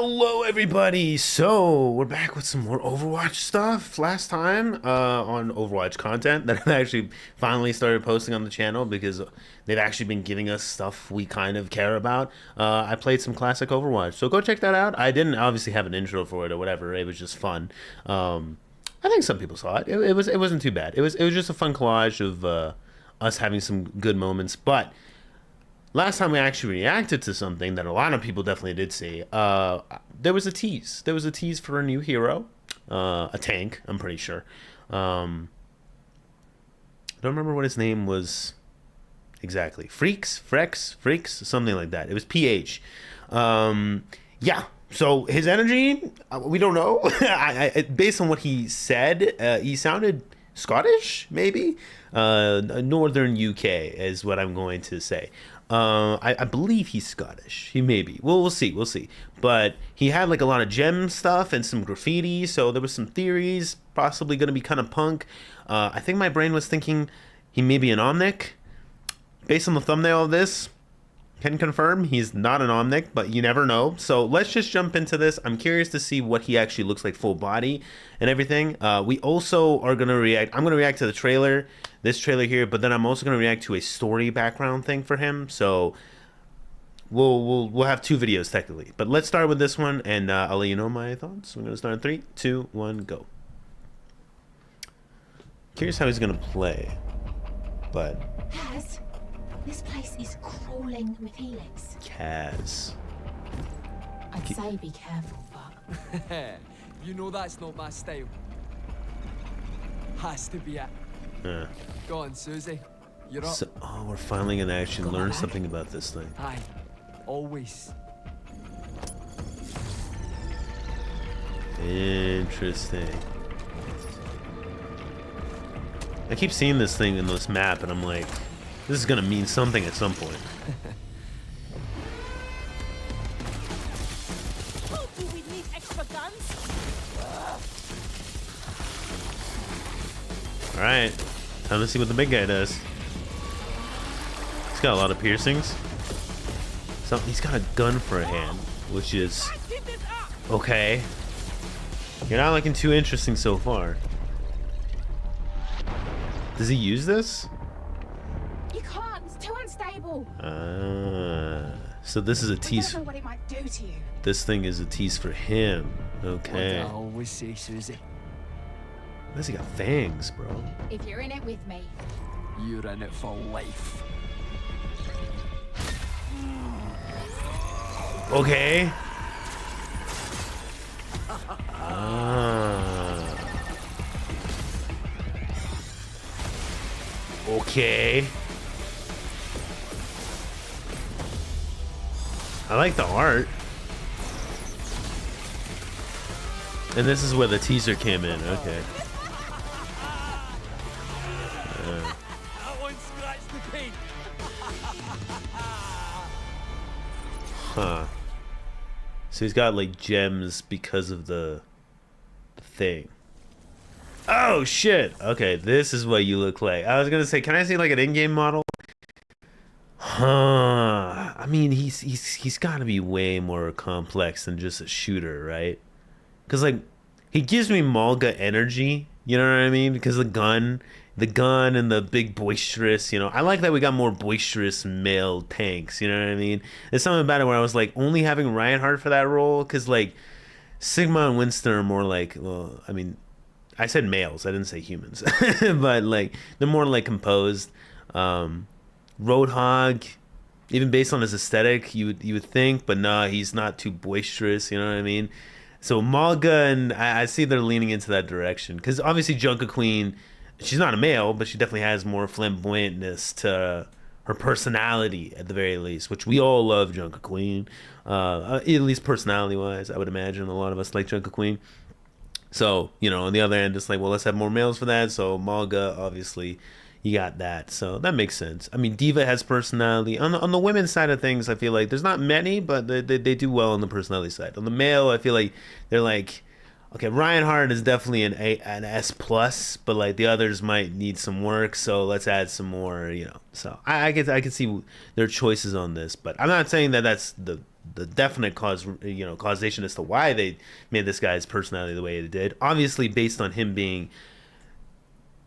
Hello everybody! So we're back with some more Overwatch stuff. Last time on Overwatch content that I've actually finally started posting on the channel because they've actually been giving us stuff we kind of care about. I played some classic Overwatch, so go check that out. I didn't obviously have an intro for it or whatever. It was just fun. I think some people saw it. It wasn't too bad. It was just a fun collage of us having some good moments, but. Last time we actually reacted to something that a lot of people definitely did see. There was a tease. There was a tease for a new hero, a tank. I'm pretty sure. Don't remember what his name was exactly. Freaks, something like that. It was PH. Yeah. So his energy, we don't know. Based on what he said, he sounded Scottish, maybe. Northern UK is what I'm going to say. I believe he's Scottish. He may be. We'll see. But he had like a lot of gem stuff and some graffiti, so there was some theories, possibly going to be kind of punk. I think my brain was thinking he may be an Omnic. Based on the thumbnail of this, can confirm he's not an Omnic, but you never know. So let's just jump into this. I'm curious to see what he actually looks like full body and everything. We also are going to react. I'm going to react to the trailer, this trailer here, but then I'm also going to react to a story background thing for him. So we'll have two videos technically, but let's start with this one and I'll let you know my thoughts. I'm going to start in 3, 2, 1, go. Curious how he's going to play, but this place is crawling with helix. Kaz. I'd say be careful, but... You know that's not my style. Has to be it. Go on, Susie. You're up. So, oh, we're finally gonna actually learn something about this thing. Aye. Always. Interesting. I keep seeing this thing in this map and I'm like, this is gonna mean something at some point. Do we need extra guns? Alright, time to see what the big guy does. He's got a lot of piercings. So he's got a gun for a hand, which is okay. You're not looking too interesting so far. Does he use this? You can't. It's too unstable. So this is a I tease. don't know what it might do to you. This thing is a tease for him. What do Okay. I always say, Susie? This he got fangs, bro. If you're in it with me. You're in it for life. Okay. Ah. Okay. I like the art. And this is where the teaser came in. Okay. That one scratched the paint. Huh. So he's got like gems because of the thing. Oh shit. Okay, this is what you look like. I was gonna say, can I see like an in-game model? Huh. I mean, he's got to be way more complex than just a shooter, right? Because like he gives me Malga energy. You know what I mean? Because the gun and the big boisterous. You know, I like that we got more boisterous male tanks. You know what I mean? There's something about it where I was like only having Reinhardt for that role because like Sigma and Winston are more like, well, I mean, I said males, I didn't say humans, but like they're more like composed. Roadhog, even based on his aesthetic, you would think, but nah, he's not too boisterous. You know what I mean? So Malga, and I see they're leaning into that direction because obviously Junker Queen, she's not a male, but she definitely has more flamboyantness to her personality at the very least, which we all love Junker Queen, at least personality wise. I would imagine a lot of us like Junker Queen. So, you know, on the other end, it's like, well, let's have more males for that. So Malga, obviously, you got that. So that makes sense. I mean, Diva has personality. On the women's side of things, I feel like there's not many, but they do well on the personality side. On the male, I feel like they're like, okay, Reinhardt is definitely an S plus, but like the others might need some work. So let's add some more, you know. So I could see their choices on this, but I'm not saying that that's the the definite causation as to why they made this guy's personality the way it did. Obviously, based on him being,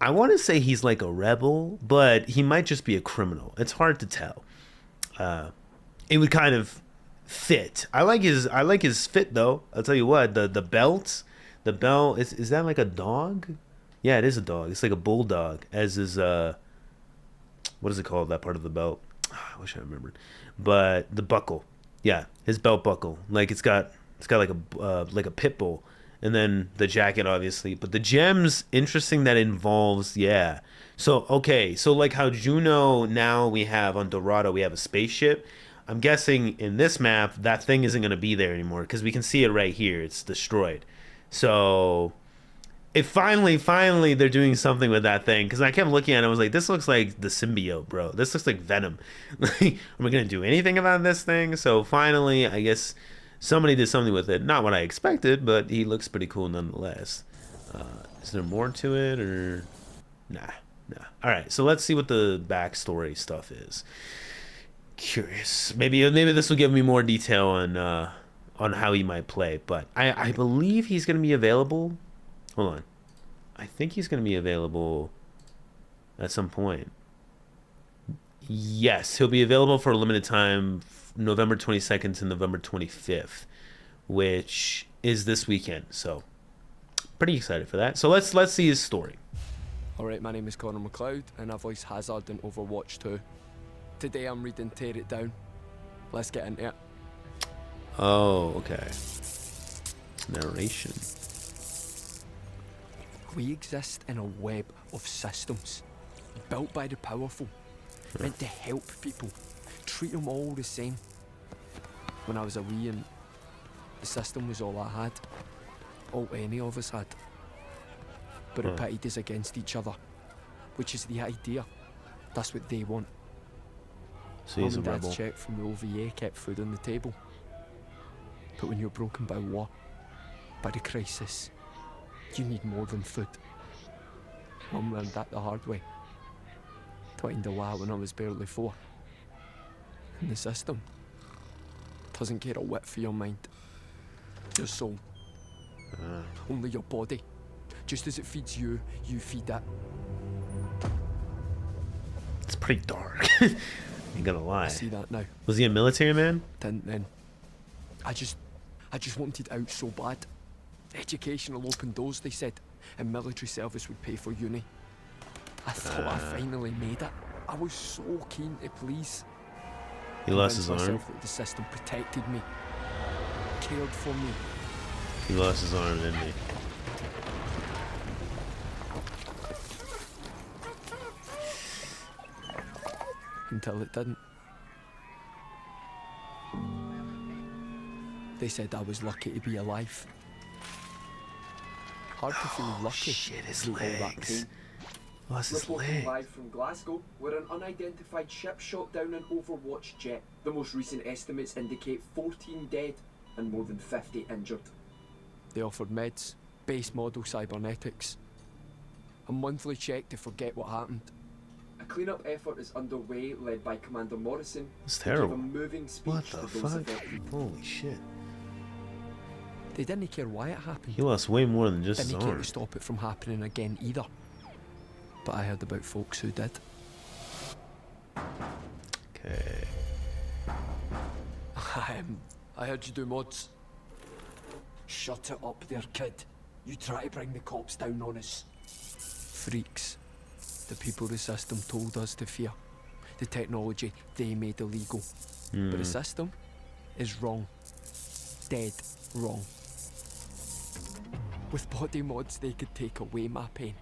I want to say he's like a rebel, but he might just be a criminal. It's hard to tell. It would kind of fit. I like his fit though. I'll tell you what, the belt is that like a dog? Yeah, it is a dog. It's like a bulldog, as is what is it called, that part of the belt? I wish I remembered. But the buckle. Yeah, his belt buckle. Like it's got like a pit bull. And then the jacket, obviously. But the gems, interesting that involves, yeah. So, okay. So, like how Juno, now we have on Dorado, we have a spaceship. I'm guessing in this map, that thing isn't going to be there anymore. Because we can see it right here. It's destroyed. So, it finally, they're doing something with that thing. Because I kept looking at it, I was like, this looks like the symbiote, bro. This looks like Venom. Like, am I going to do anything about this thing? So, finally, I guess somebody did something with it. Not what I expected, but he looks pretty cool nonetheless. Is there more to it, or nah? All right, so let's see what the backstory stuff is. Curious. Maybe this will give me more detail on how he might play. But I believe he's going to be available. Hold on. I think he's going to be available at some point. Yes, he'll be available for a limited time, November 22nd to November 25th, which is this weekend. So, pretty excited for that. So let's see his story. Alright, my name is Connor McLeod, and I voice Hazard in Overwatch 2. Today I'm reading Tear It Down. Let's get into it. Oh, okay. Narration. We exist in a web of systems, built by the powerful, meant to help people, treat them all the same. When I was a wee, and the system was all I had, all any of us had. But it pitted us against each other, which is the idea. That's what they want. So he's a Mum and rebel. Dad's check from the OVA kept food on the table. But when you're broken by war, by the crisis, you need more than food. Mum learned that the hard way. Twined a while when I was barely 4. And the system doesn't care a whit for your mind, your soul, only your body. Just as it feeds you, you feed it. It's pretty dark. Ain't gonna lie. I see that now. Was he a military man? Didn't then. I just wanted out so bad. Education will open doors, they said, and military service would pay for uni. I thought I finally made it. I was so keen to please. He lost his arm. Myself that the system protected me, cared for me. He lost his arm, didn't he? Until it didn't. They said I was lucky to be alive. Hard to feel lucky. Shit, his through all that legs. pain. Lost his Reporting leg. live from Glasgow, where an unidentified ship shot down an Overwatch jet. The most recent estimates indicate 14 dead and more than 50 injured. They offered meds, base model cybernetics, a monthly check to forget what happened. A clean-up effort is underway, led by Commander Morrison. It's to terrible. give a moving speech What to the those fuck? affected. Holy shit. They didn't care why it happened. He lost way more than just his Didn't care arm. to stop it from happening again either. But I heard about folks who did. Okay. I heard you do mods. Shut it up there, kid. You try to bring the cops down on us. Freaks. The people the system told us to fear. The technology they made illegal. But the system is wrong. Dead wrong. With body mods they could take away my pain.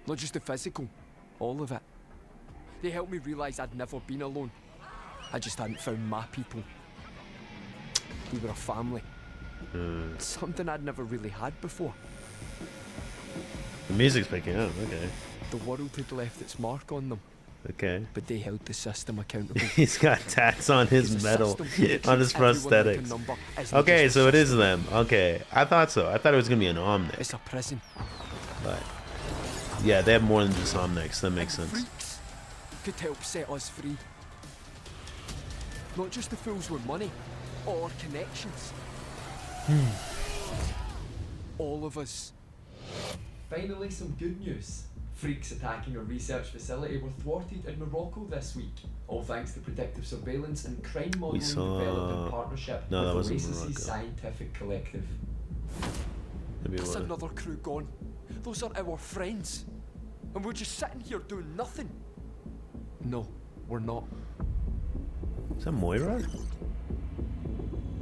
Not just the physical, all of it. They helped me realise I'd never been alone. I just hadn't found my people. We were a family. Something I'd never really had before. The music's picking up, okay. The world had left its mark on them, Okay. but they held the system accountable. He's got tats on his The metal, system on his treats everyone like a prosthetics. number, isn't Okay, just a so it is system. them. Okay. I thought so. I thought it was going to be an Omnic. It's a prison. But yeah, they have more than just Omnics. That makes And sense. freaks could help set us free. Not just the fools with money, all our connections. All of us. Finally, some good news. Freaks attacking a research facility were thwarted in Morocco this week, all thanks to predictive surveillance and crime modelling developed in partnership No, that with wasn't Oasis's Morocco. Scientific Collective. Maybe it That's was. another crew gone. Those are our friends. And we're just sitting here doing nothing. No, we're not. Is that Moira?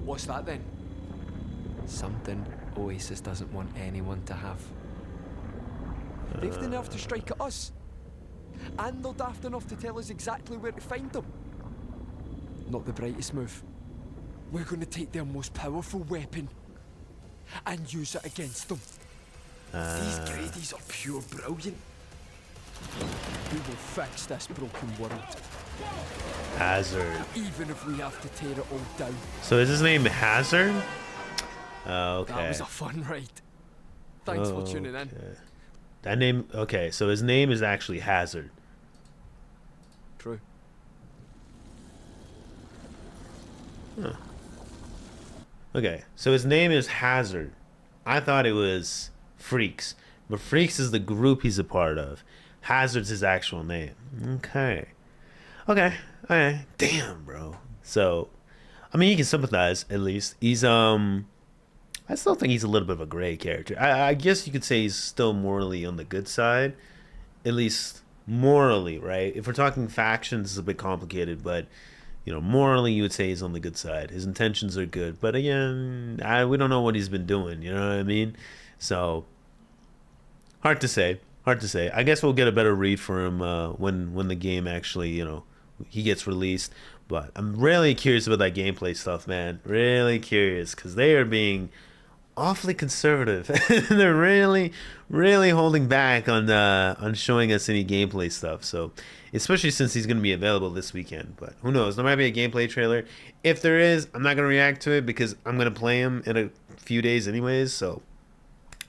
What's that then? Something Oasis doesn't want anyone to have. They've the nerve to strike at us. And they're daft enough to tell us exactly where to find them. Not the brightest move. We're going to take their most powerful weapon and use it against them. These Grady's are pure brilliant. We will fix this broken world, Hazard. even if we have to tear it all down. So is his name Hazard? Okay. That was a fun ride. Thanks for tuning in. Okay. That name. Okay, so his name is actually Hazard. True. Okay, so his name is Hazard. I thought it was Freaks, but Freaks is the group he's a part of. Hazard's his actual name. Okay. Okay. Damn, bro. So, I mean, you can sympathize at least. He's I still think he's a little bit of a gray character. I guess you could say he's still morally on the good side, at least morally, right? If we're talking factions, it's a bit complicated, but you know, morally, you would say he's on the good side. His intentions are good, but again, we don't know what he's been doing. You know what I mean? So hard to say. Hard to say. I guess we'll get a better read for him when the game actually, you know, he gets released. But I'm really curious about that gameplay stuff, man. Really curious, because they are being awfully conservative. They're really holding back on showing us any gameplay stuff. So especially since he's going to be available this weekend, but who knows, there might be a gameplay trailer. If there is, I'm not going to react to it because I'm going to play him in a few days anyways, so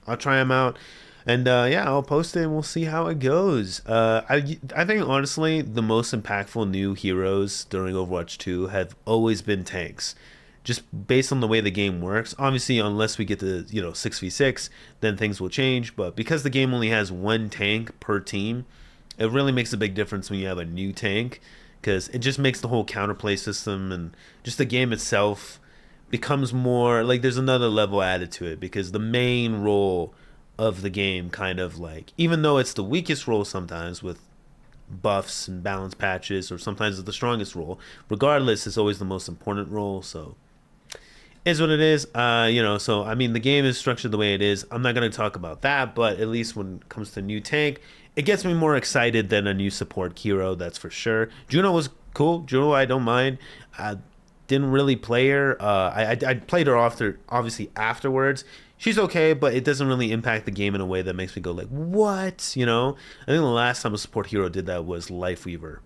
I'll try him out. And yeah, I'll post it and we'll see how it goes. I think honestly the most impactful new heroes during Overwatch 2 have always been tanks. Just based on the way the game works. Obviously, unless we get to, 6v6, then things will change. But because the game only has one tank per team, it really makes a big difference when you have a new tank. Because it just makes the whole counterplay system and just the game itself becomes more, like there's another level added to it. Because the main role of the game kind of like, even though it's the weakest role sometimes with buffs and balance patches, or sometimes it's the strongest role, regardless, it's always the most important role. So is what it is. So I mean, the game is structured the way it is. I'm not going to talk about that, but at least when it comes to new tank, it gets me more excited than a new support hero, that's for sure. Juno was cool. Juno, I don't mind. I didn't really play her. I played her obviously afterwards. She's okay, but it doesn't really impact the game in a way that makes me go like, what? I think the last time a support hero did that was Lifeweaver.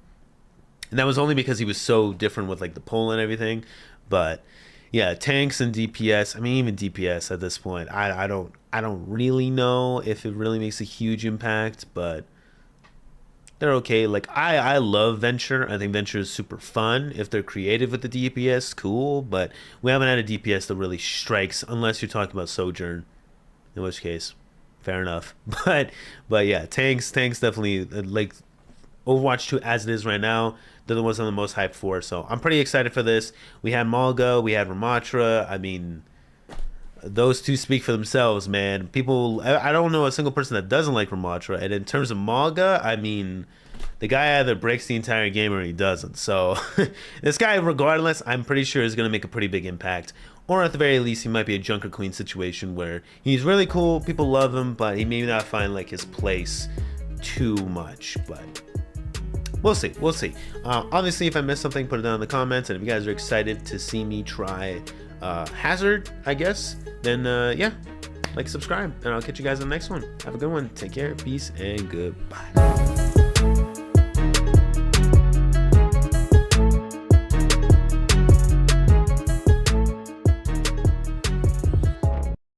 And that was only because he was so different with like the pull and everything. But yeah, tanks and DPS. I mean, even DPS at this point, I don't really know if it really makes a huge impact, but they're okay. Like I love Venture. I think Venture is super fun. If they're creative with the DPS, cool. But we haven't had a DPS that really strikes, unless you're talking about Sojourn, in which case, fair enough. But yeah, tanks definitely, like Overwatch 2 as it is right now, they're the ones I'm the most hyped for. So I'm pretty excited for this. We had Malga, we had Ramatra. I mean, those two speak for themselves, man. People, I don't know a single person that doesn't like Ramatra. And in terms of Malga, I mean, the guy either breaks the entire game or he doesn't. So this guy, regardless, I'm pretty sure is going to make a pretty big impact. Or at the very least, he might be a Junker Queen situation where he's really cool, people love him, but he may not find like his place too much. But we'll see. Obviously, if I missed something, put it down in the comments. And if you guys are excited to see me try Hazard, I guess, then yeah, like, subscribe, and I'll catch you guys in the next one. Have a good one. Take care, peace, and goodbye.